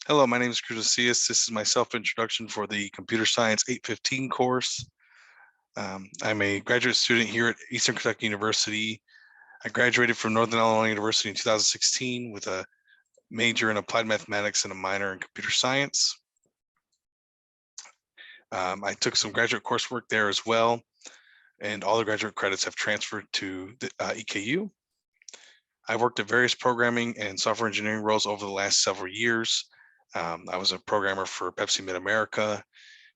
Hello, my name is Cruz. This is my self-introduction for the Computer Science 815 course. I'm a graduate student here at Eastern Kentucky University. I graduated from Northern Illinois University in 2016 with a major in applied mathematics and a minor in computer science. I took some graduate coursework there as well, and all the graduate credits have transferred to the EKU. I've worked at various programming and software engineering roles over the last several years. I was a programmer for Pepsi Mid-America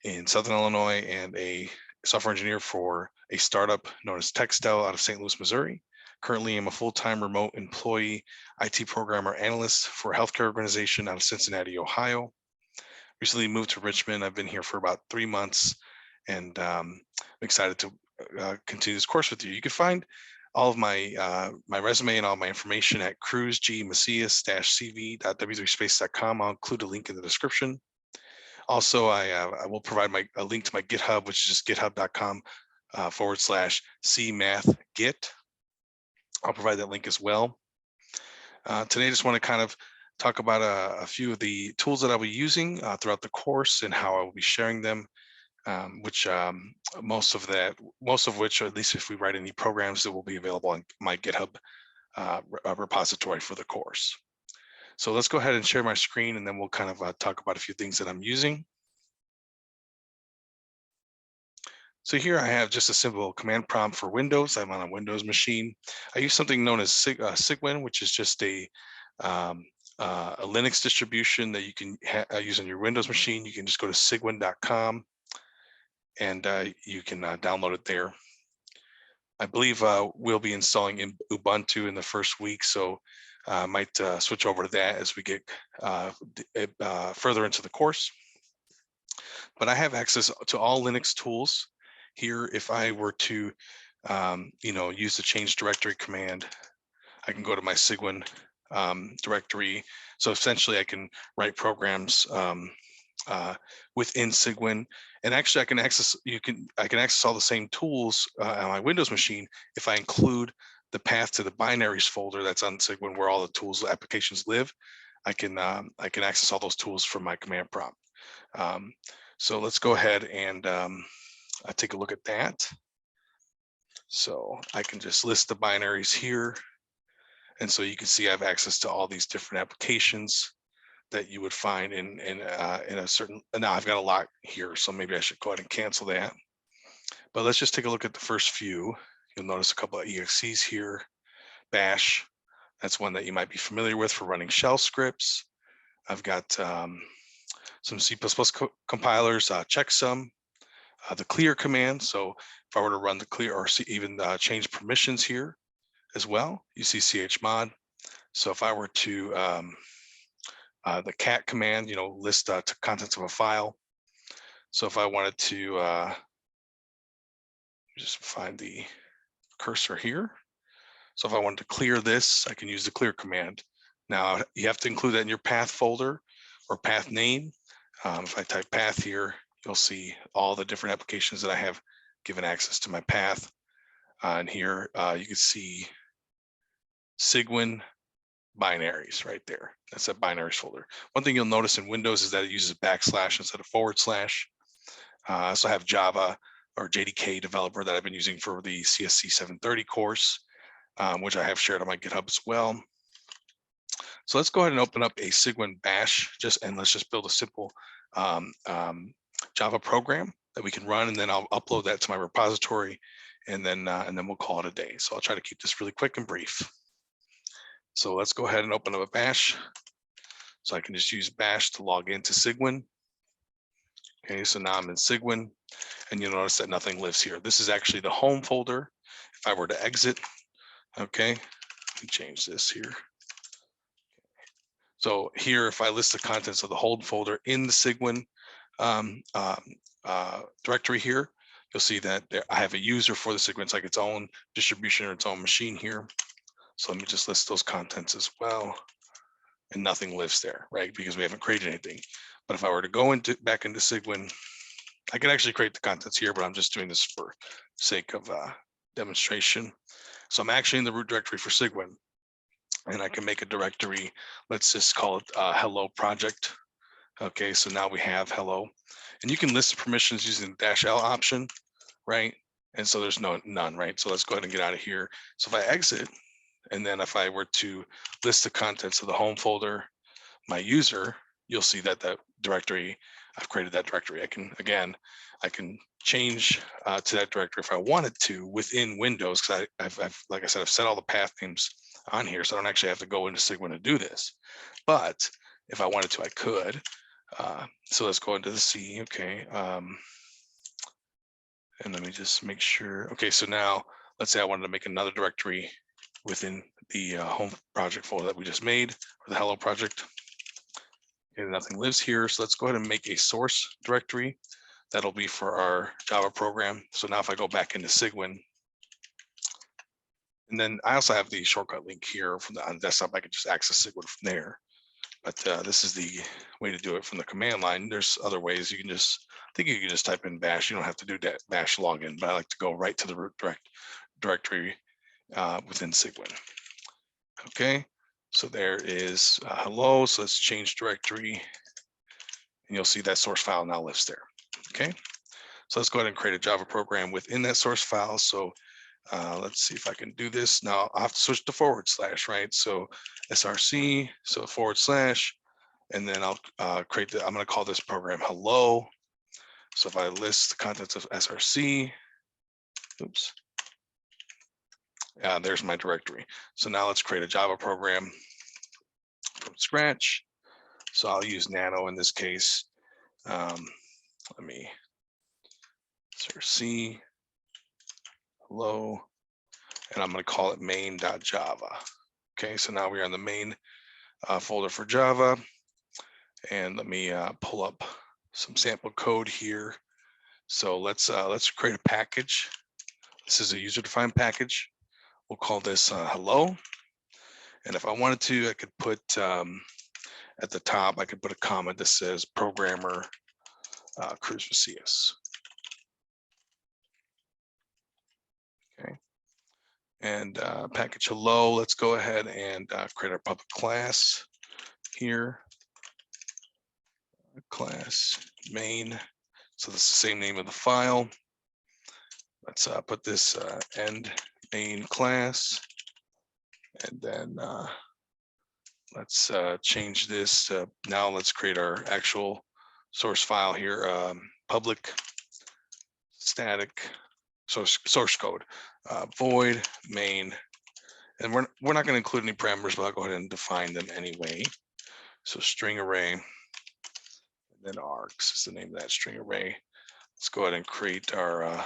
in Southern Illinois and a software engineer for a startup known as Textile out of St. Louis, Missouri. Currently, I'm a full-time remote employee IT programmer analyst for a healthcare organization out of Cincinnati, Ohio. Recently moved to Richmond. I've been here for about 3 months, and I'm excited to continue this course with you. You can find all of my resume and all my information at cruzgmacias-cv.w3space.com. I'll include a link in the description. Also, I will provide a link to my GitHub, which is just github.com/cmathgit. I'll provide that link as well. Today, I just want to kind of talk about a few of the tools that I'll be using throughout the course and how I will be sharing them, most of which, or at least if we write any programs, that will be available on my GitHub repository for the course. So let's go ahead and share my screen, and then we'll kind of talk about a few things that I'm using. So here I have just a simple command prompt for Windows. I'm on a Windows machine. I use something known as Cygwin, which is just a Linux distribution that you can use on your Windows machine. You can just go to cygwin.com and you can download it there. I believe we'll be installing in Ubuntu in the first week, so I might switch over to that as we get further into the course. But I have access to all Linux tools here. If I were to, use the change directory command, I can go to my Cygwin directory. So essentially, I can write programs within Cygwin, and actually, I can access all the same tools on my Windows machine if I include the path to the binaries folder that's on Cygwin, where all the tools applications live. I can access all those tools from my command prompt. So let's go ahead and take a look at that. So I can just list the binaries here, and so you can see I have access to all these different applications that you would find in a certain. Now I've got a lot here, so maybe I should go ahead and cancel that. But let's just take a look at the first few. You'll notice a couple of exes here. Bash, that's one that you might be familiar with for running shell scripts. I've got some C++ compilers, checksum, the clear command. So if I were to run the clear, or even change permissions here as well, you see chmod. So if I were to the cat command, list contents of a file. So if I wanted to just find the cursor here. So if I wanted to clear this, I can use the clear command. Now you have to include that in your path folder or path name. If I type path here, you'll see all the different applications that I have given access to my path. And here you can see Cygwin binaries right there. That's that binaries folder. One thing you'll notice in Windows is that it uses backslash instead of /. I also have Java or JDK developer that I've been using for the CSC 730 course, which I have shared on my GitHub as well. So let's go ahead and open up a Cygwin bash, and let's just build a simple Java program that we can run, and then I'll upload that to my repository, and then we'll call it a day. So I'll try to keep this really quick and brief. So let's go ahead and open up a bash. So I can just use bash to log into Cygwin. Okay, so now I'm in Cygwin, and you'll notice that nothing lives here. This is actually the home folder. If I were to exit, okay, let me change this here. So here, if I list the contents of the home folder in the Cygwin directory here, you'll see that I have a user for the Cygwin. It's like its own distribution or its own machine here. So let me just list those contents as well. And nothing lives there, right? Because we haven't created anything. But if I were to go back into Cygwin, I can actually create the contents here, but I'm just doing this for sake of demonstration. So I'm actually in the root directory for Cygwin, and I can make a directory. Let's just call it hello project. Okay, so now we have hello, and you can list the permissions using the -L option, right? And so there's none, right? So let's go ahead and get out of here. So if I exit, and then if I were to list the contents of the home folder, my user, you'll see that that directory, I've created that directory. I can change to that directory if I wanted to within Windows, because I've, like I said, I've set all the path names on here, so I don't actually have to go into Cygwin to do this. But if I wanted to, I could. So let's go into the C, okay. And let me just make sure. Okay, so now let's say I wanted to make another directory within the home project folder that we just made, or the hello project. Okay, nothing lives here, so let's go ahead and make a source directory. That'll be for our Java program. So now if I go back into Cygwin, and then I also have the shortcut link here from on the desktop, I could just access Cygwin from there. But this is the way to do it from the command line. There's other ways. You can just, I think you can just type in bash. You don't have to do that bash login, but I like to go right to the root directory within Cygwin. Okay, so there is hello. So let's change directory, and you'll see that source file now lives there. Okay, so let's go ahead and create a Java program within that source file. So let's see if I can do this. Now I'll have to switch to /, right? So src, so /, and then I'll create the, I'm going to call this program hello. So if I list the contents of src, oops, there's my directory. So now let's create a Java program from scratch. So I'll use nano in this case. Let me src hello, and I'm going to call it main.java. Okay, so now we're on the main folder for Java, and let me pull up some sample code here. So let's create a package. This is a user-defined package. We'll call this hello. And if I wanted to, I could put at the top, I could put a comment that says programmer Cruz for CS. Okay. And package hello, let's go ahead and create our public class here. Class main. So this is the same name of the file. Let's put this end main class, and then let's change this. Now let's create our actual source file here, public static source code, void main, and we're not going to include any parameters, but I'll go ahead and define them anyway. So string array, and then args is the name of that string array. Let's go ahead and create our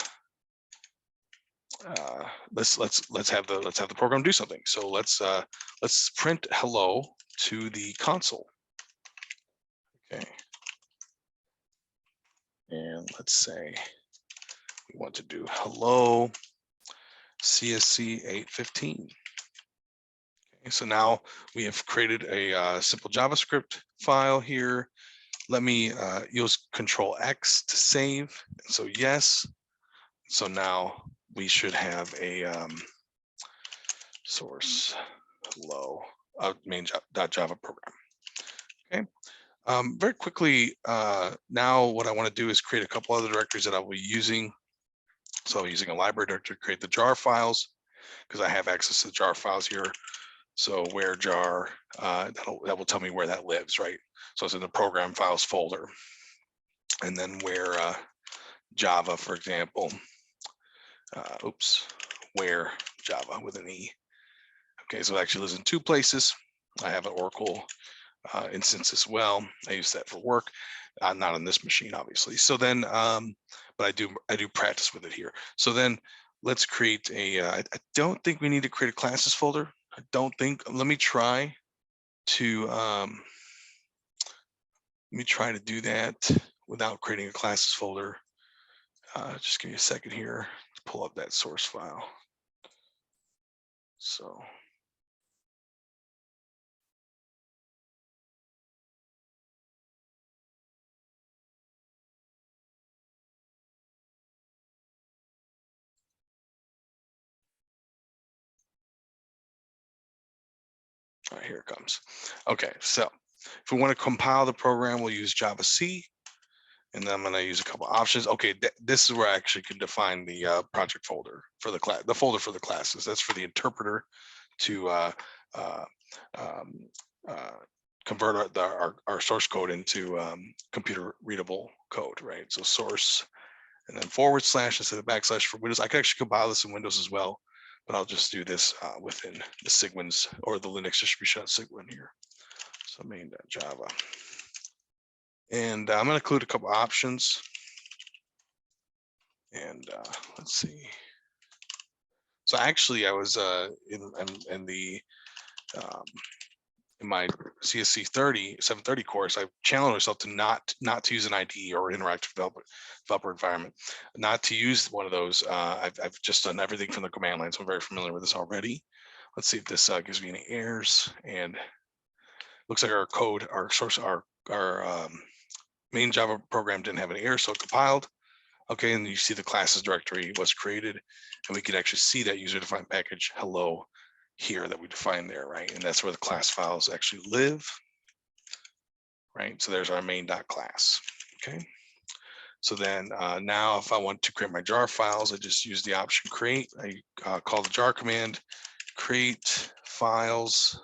let's have the program do something. So let's print hello to the console. Okay, and let's say we want to do hello CSC 815. Okay, so now we have created a simple JavaScript file here. Let me use Control X to save. So yes. So now we should have a source hello main.java program. Okay. Very quickly, now what I want to do is create a couple other directories that I'll be using. So I'm using a library directory to create the jar files, because I have access to the jar files here. So where jar, that will tell me where that lives, right? So it's in the program files folder. And then where Java, for example, where Java with an E. Okay, so it actually lives in two places. I have an Oracle instance as well. I use that for work, not on this machine, obviously. So then, but I do practice with it here. So then let's create a, I don't think we need to create a classes folder. I don't think, let me try to do that without creating a classes folder. Just give me a second here to pull up that source file. So. All right, here it comes. Okay, so If we want to compile the program, we'll use Java C. And then I'm going to use a couple options. Okay, this is where I actually can define the project folder for the class, the folder for the classes. That's for the interpreter to convert our source code into computer readable code, right? So source and then / instead of backslash for Windows. I can actually compile this in Windows as well, but I'll just do this within the Cygwin's or the Linux distribution of Cygwin here. So main.java. And I'm going to include a couple options. And let's see. So actually, I was in my CSC 730 course, I challenged myself to not to use an IDE or interactive developer environment, not to use one of those. I've just done everything from the command line, so I'm very familiar with this already. Let's see if this gives me any errors. And looks like our code, our source, our main Java program didn't have any errors, so it compiled. Okay, and you see the classes directory was created, and we can actually see that user-defined package hello here that we define there, right? And that's where the class files actually live, right? So there's our main.class, okay? So then now if I want to create my jar files, I just use the option create. I call the jar command, create files,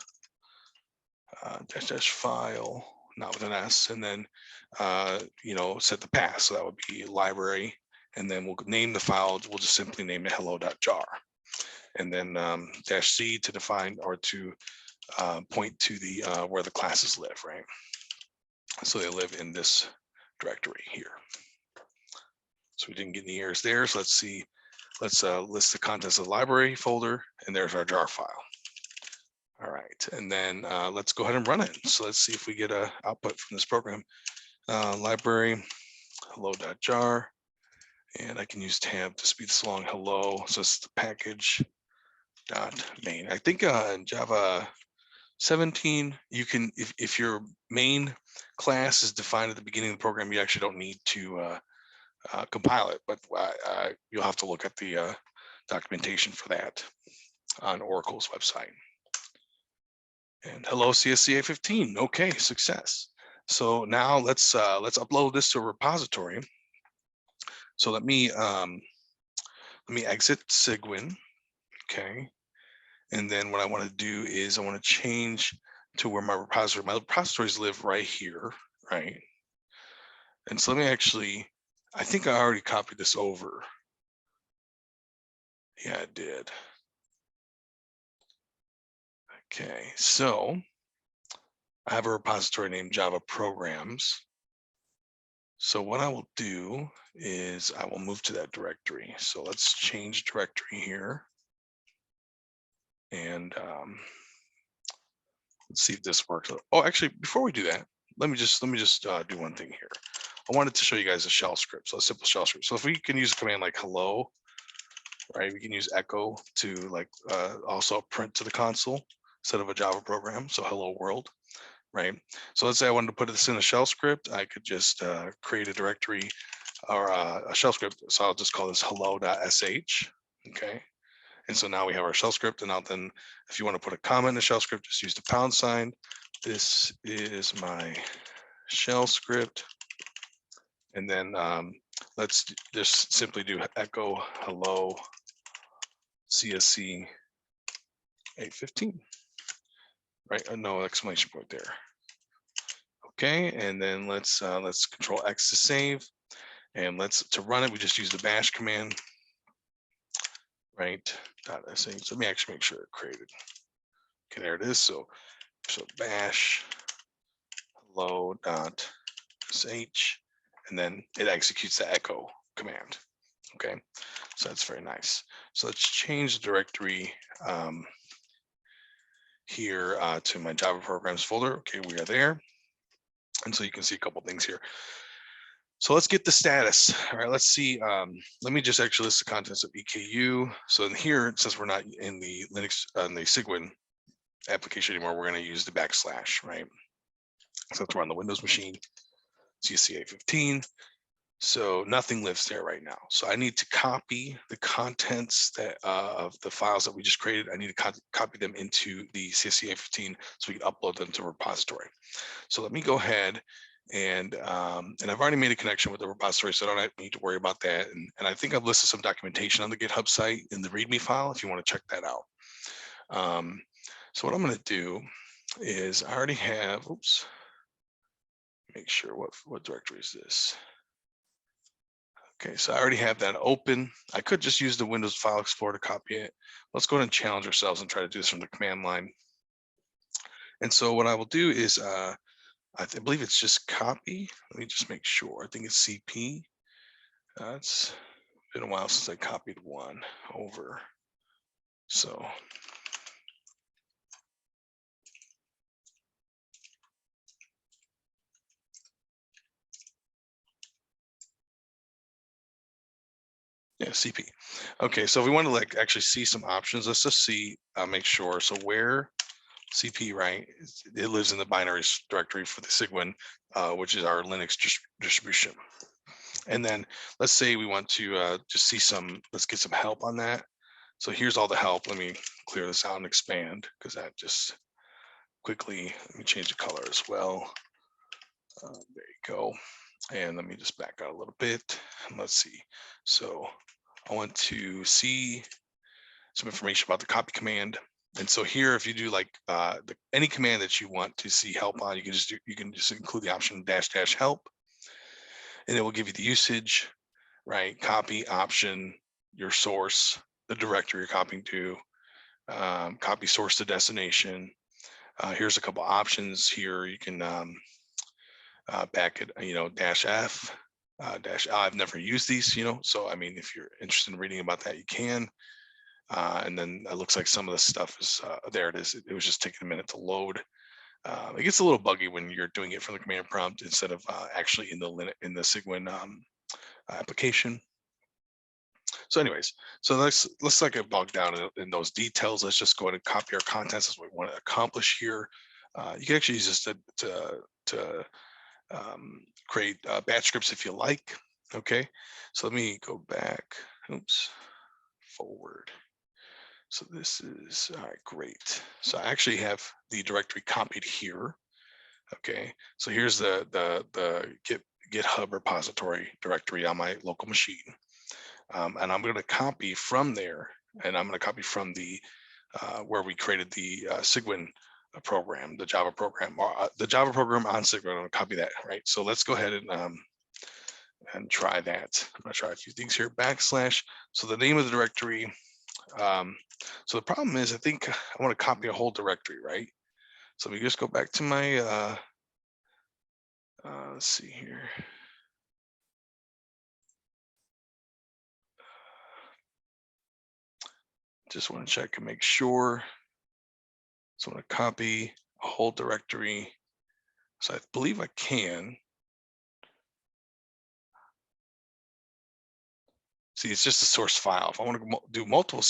-- file, not with an S, and then set the path. So that would be library, and then we'll name the file. We'll just simply name it hello.jar, and then -C to define or to point to the where the classes live, right? So they live in this directory here. So we didn't get any errors there. So let's see. Let's list the contents of the library folder, and there's our jar file. All right, and then let's go ahead and run it. So let's see if we get a output from this program. Library hello.jar, and I can use tab to speed this along. Hello, so it's the package .main. I think in Java 17, you can, if your main class is defined at the beginning of the program, you actually don't need to compile it, but you'll have to look at the documentation for that on Oracle's website. And hello CSC 15. Okay, success. So now let's upload this to a repository. So let me exit Cygwin. Okay. And then what I want to do is I want to change to where my repositories live right here, right? And so let me actually, I think I already copied this over. Yeah, I did. Okay, so I have a repository named Java Programs. So what I will do is I will move to that directory. So let's change directory here. And let's see if this works. Oh, actually, before we do that, let me just do one thing here. I wanted to show you guys a shell script, so a simple shell script. So if we can use a command like hello, right? We can use echo to like also print to the console instead of a Java program. So hello world, right? So let's say I wanted to put this in a shell script. I could just create a directory or a shell script. So I'll just call this hello.sh, okay? And so now we have our shell script. And now then, if you want to put a comment in the shell script, just use the £. This is my shell script. And then let's just simply do echo hello CSC 815, right? No exclamation point there. Okay, and then let's Control X to save. And to run it, we just use the bash command, right? .sh. So let me actually make sure it created. Okay, there it is. So bash hello.sh, and then it executes the echo command. Okay, so that's very nice. So let's change the directory here to my Java programs folder. Okay, we are there. And so you can see a couple things here. So let's get the status. All right, let's see. Let me just actually list the contents of EKU. So in here, since we're not in the Linux, the Cygwin application anymore, we're going to use the \, right? So let's run the Windows machine, CSC 815. So nothing lives there right now. So I need to copy the contents that of the files that we just created. I need to copy them into the CSC A15 so we can upload them to a repository. So let me go ahead and I've already made a connection with the repository, so I don't need to worry about that. And I think I've listed some documentation on the GitHub site in the README file if you want to check that out. So what I'm going to do is I already have, oops, make sure what directory is this? Okay, so I already have that open. I could just use the Windows File Explorer to copy it. Let's go ahead and challenge ourselves and try to do this from the command line. And so what I will do is, I believe it's just copy. Let me just make sure. I think it's CP. It's been a while since I copied one over. So yeah, CP. Okay, so if we want to like actually see some options, let's just see, make sure. So where CP, right? It lives in the binaries directory for the Cygwin, which is our Linux distribution. And then let's say we want to just see some, let's get some help on that. So here's all the help. Let me clear this out and expand because that just quickly, let me change the color as well. There you go. And let me just back out a little bit. And let's see. So I want to see some information about the copy command. And so here, if you do like any command that you want to see help on, you can just include the option -- help, and it will give you the usage, right? Copy option, your source, the directory you're copying to, copy source to destination. Here's a couple options here. You can back it, -f, I've never used these, so I mean, if you're interested in reading about that, you can. And then it looks like some of the stuff is there. It is. It was just taking a minute to load. It gets a little buggy when you're doing it from the command prompt instead of actually in the Cygwin application. So anyways, so let's not get bogged down in those details. Let's just go ahead and copy our contents. That's what we want to accomplish here. You can actually use this to create batch scripts if you like. Okay, so let me go back. Oops, forward. So this is all right, great. So I actually have the directory copied here. Okay, so here's the GitHub repository directory on my local machine. And I'm going to copy from there, and I'm going to copy from the where we created the Cygwin program, the Java program on Cygwin. I'm going to copy that, right? So let's go ahead and try that. I'm going to try a few things here. \. So the name of the directory. So the problem is, I think I want to copy a whole directory, right? So let me just go back to my, let's see here. Just want to check and make sure. So I'm going to copy a whole directory. So I believe I can. See, it's just a source file. If I want to do multiple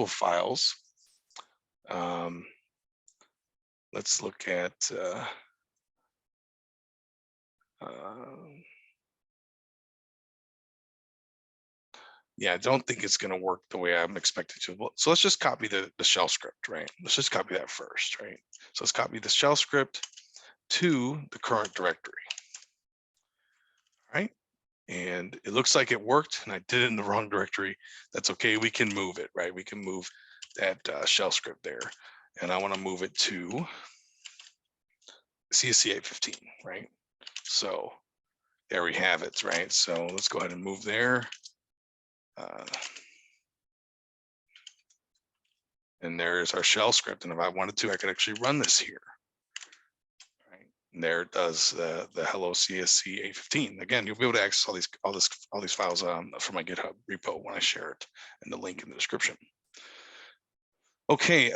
files, let's look at yeah, I don't think it's going to work the way I'm expecting to. So let's just copy the shell script, right? Let's just copy that first, right? So let's copy the shell script to the current directory, right? And it looks like it worked, and I did it in the wrong directory. That's okay. We can move it, right? We can move that shell script there, and I want to move it to CSC A15, right? So there we have it, right? So let's go ahead and move there. And there's our shell script. And if I wanted to, I could actually run this here. Right? And there it does the hello CSC A15. Again, you'll be able to access all these files from my GitHub repo when I share it, and the link in the description. Okay,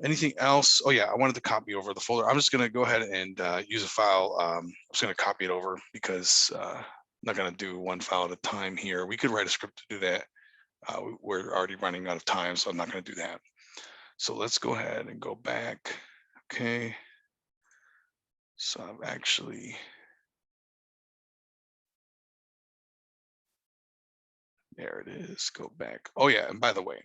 anything else? Oh yeah, I wanted to copy over the folder. I'm just gonna go ahead and use a file. I'm just gonna copy it over because I'm not gonna do one file at a time here. We could write a script to do that. We're already running out of time, so I'm not gonna do that. So let's go ahead and go back. Okay. So I'm actually, There it is. Go back. Oh yeah, and by the way,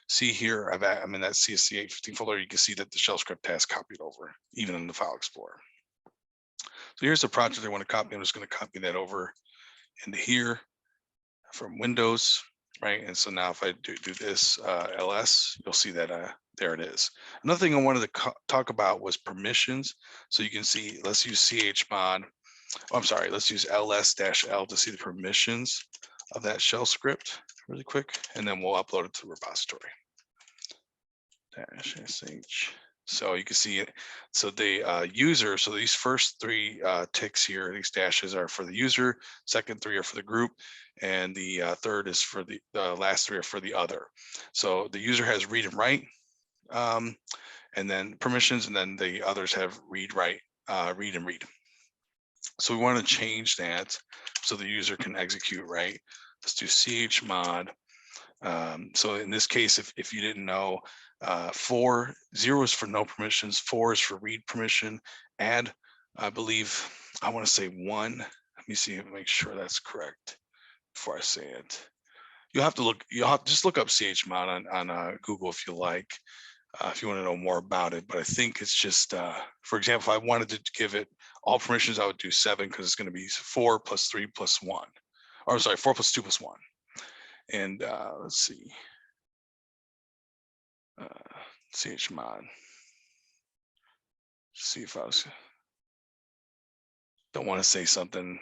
see here, I'm in that CSC 815 folder. You can see that the shell script has copied over, even in the file explorer. So here's the project I want to copy. I'm just going to copy that over into here from Windows, right? And so now if I do this ls, you'll see that there it is. Another thing I wanted to talk about was permissions. So you can see, let's use chmod. Oh, I'm sorry, let's use ls-l to see the permissions of that shell script really quick, and then we'll upload it to the repository. -sh. So you can see it. So the user, so these first three ticks here, these dashes are for the user, second three are for the group, and the third is for the last three are for the other. So the user has read and write, and then permissions, and then the others have read, write, read and read. So we want to change that so the user can execute, right? Let's do chmod. So in this case, if you didn't know, 0 is for no permissions, 4 is for read permission, add, I believe, I want to say 1. Let me see, make sure that's correct before I say it. You'll have to just look up chmod on Google if you like, if you want to know more about it. But I think it's just, for example, if I wanted to give it all permissions, I would do 7 because it's going to be 4 plus 3 plus 1. Or sorry, 4 plus 2 plus 1. And let's see, chmod. See if I don't want to say something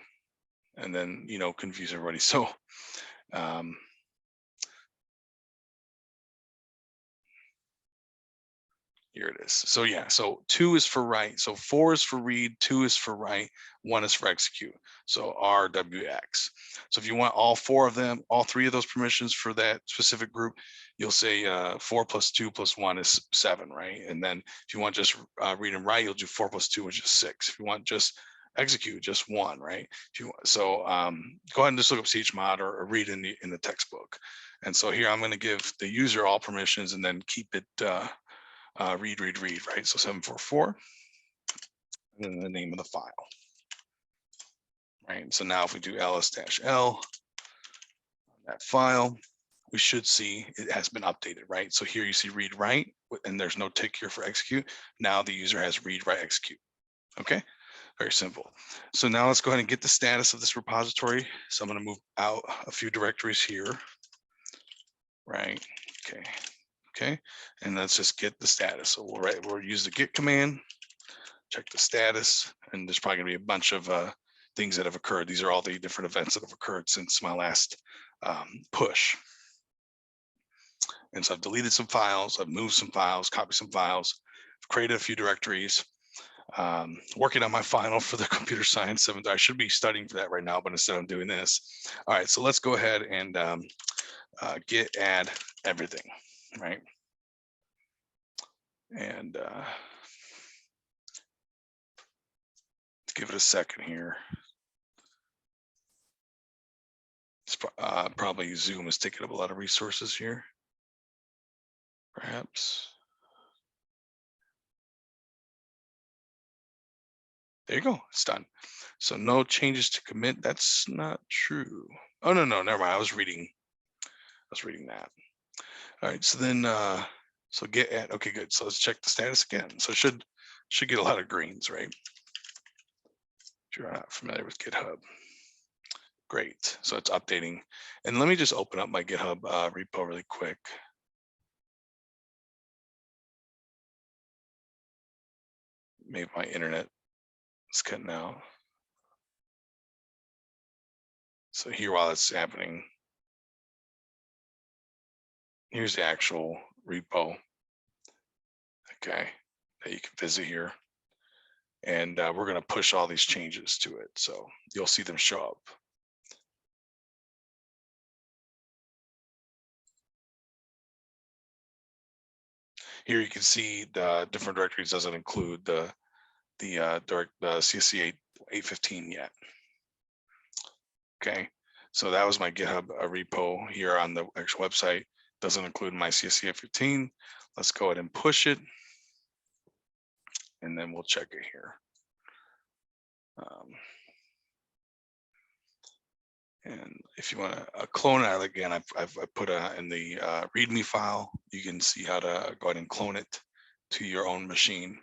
and then, confuse everybody. So here it is. So yeah, so 2 is for write. So 4 is for read, 2 is for write, 1 is for execute. So RWX. So if you want all 4 of them, all 3 of those permissions for that specific group, you'll say 4 plus 2 plus 1 is 7, right? And then if you want just read and write, you'll do 4 plus 2, which is 6. If you want just execute, just 1, right? If you want, so go ahead and just look up chmod or read in the textbook. And so here I'm going to give the user all permissions and then keep it read, right? So 744, and then the name of the file, right? So now if we do ls-l on that file, we should see it has been updated, right? So here you see read, write, and there's no tick here for execute. Now the user has read, write, execute. Okay, very simple. So now let's go ahead and get the status of this repository. So I'm going to move out a few directories here, right? Okay, and let's just get the status. So we'll use the git command, check the status, and there's probably gonna be a bunch of things that have occurred. These are all the different events that have occurred since my last push. And so I've deleted some files, I've moved some files, copied some files, I've created a few directories, working on my final for the computer science 7th. I should be studying for that right now, but instead I'm doing this. All right, so let's go ahead and git add everything, right? And give it a second here. It's probably Zoom is taking up a lot of resources here. Perhaps. There you go, it's done. So no changes to commit, that's not true. Oh, no, never mind, I was reading that. All right, so then, so git add, okay, good. So let's check the status again. So it should get a lot of greens, right? If you're not familiar with GitHub. Great, so it's updating. And let me just open up my GitHub repo really quick. Maybe my internet is cutting out. So here, while it's happening, here's the actual repo, okay, that you can visit here. And we're going to push all these changes to it. So you'll see them show up. Here you can see the different directories doesn't include the CSC 815 yet. Okay, so that was my GitHub repo here on the actual website. Doesn't include my CSC 815. Let's go ahead and push it, and then we'll check it here. And if you want to clone it, again, I've put in the README file. You can see how to go ahead and clone it to your own machine.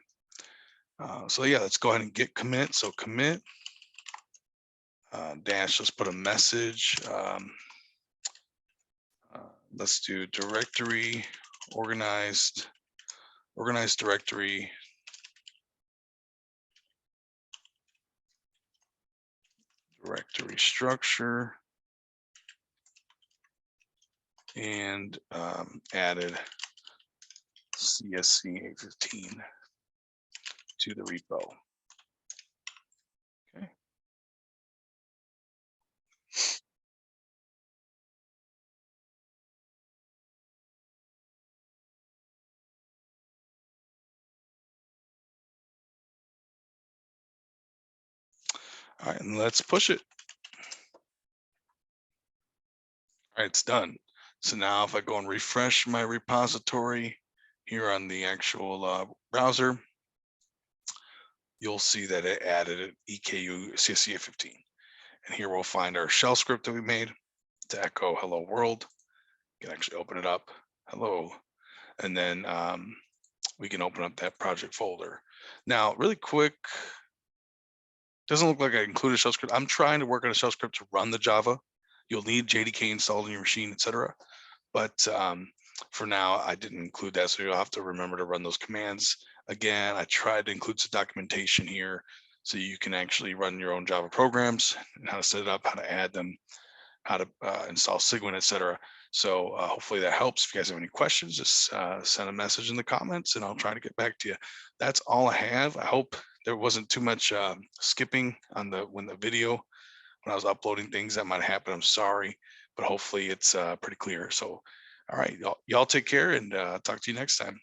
So yeah, let's go ahead and git commit. So commit dash. Let's put a message. Let's do directory organized directory. Directory structure, and added CSC 815 to the repo. Okay. All right, and let's push it. All right, it's done. So now if I go and refresh my repository here on the actual browser, you'll see that it added an EKU CSC 815. And here we'll find our shell script that we made to echo hello world. You can actually open it up, hello. And then we can open up that project folder. Now, really quick, doesn't look like I included a shell script. I'm trying to work on a shell script to run the Java. You'll need JDK installed in your machine, etc. But for now, I didn't include that, so you'll have to remember to run those commands. Again, I tried to include some documentation here so you can actually run your own Java programs and how to set it up, how to add them, how to install Cygwin, etc. So hopefully that helps. If you guys have any questions, just send a message in the comments and I'll try to get back to you. That's all I have. I hope there wasn't too much skipping on the video when I was uploading things. That might happen. I'm sorry, but hopefully it's pretty clear. So, all right, y'all take care and talk to you next time.